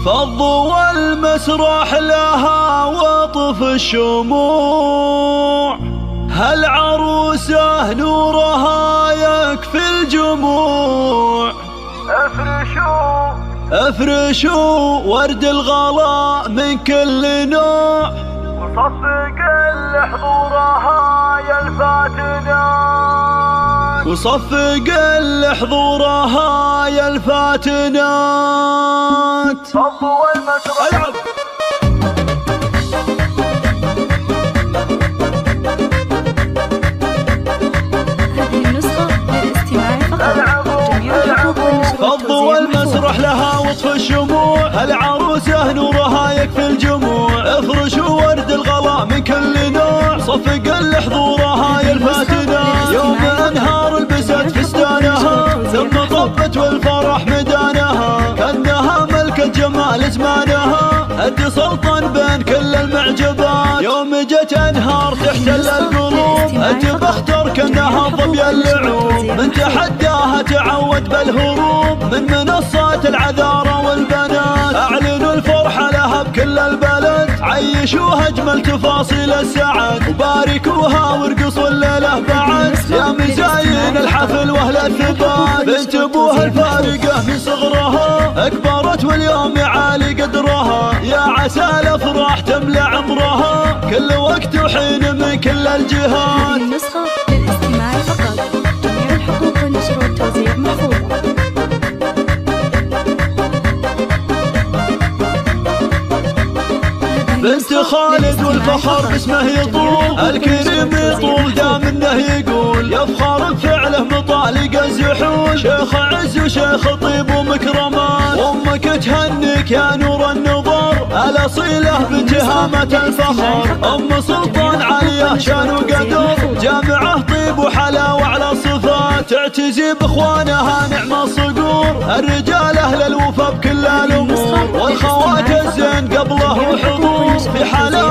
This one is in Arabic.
فضوا المسرح لها وطف الشموع، هالعروسة نورها يكفي الجموع. افرشوا ورد الغلا من كل نوع، وصفق لحضورها يا الفاتنات، وصفق لحضورها يا الفاتنات. فضوا المسرح. العب. هذه النسخة للاستماع فقط. جميع الحقوق والنشر فضوا المسرح لها وطف الشموع، العروسة نورها يكفي الجموع. افرشوا ورد الغلا من كل نوع، صفق لحضورها يا الفاتنات. يوم انهار لبست فستانها، ثم طبت والفرح مدانها، كأنها ملكة جمال زمانها، هد سلطن بين كل المعجبات. يوم جت انهار تحتل القلوب، بختر كأنها ظبي اللعوب، من تحداها تعود بالهروب، من منصات العذارى والبنات. اعلنوا الفرحة لها بكل البلد، عيشوها اجمل تفاصيل السعد، وباركوها وارقصوا الليلة بعد. يا مزاين الحفل واهل الثبات، بنت ابوها الفارقة من صغرها، اكبرت واليوم يعالي قدرها. يا عسى الافراح تملى عمرها، كل وقت وحين من كل الجهات. هذه النسخة للاستماع فقط. جميع الحقوق والنشر والتوزيع محفوظة. بنت خالد والفخر باسمه يطول، الكريم يطول دام انه يقول، يفخر بفعله مطالق الزحول. شيخ عز وشيخ طيب ومكرمان، وامك تهنيك يا نور النظر، الاصيله بنت هامة الفخر. ام سلطان عليه شان وقدر، جامعه طيب وحلاوه على الصفات، تعتزي باخوانها نعم الصقور. الرجال اهل الوفا بكل الامور، والخوات الزين قبله وحضور، في حلاوه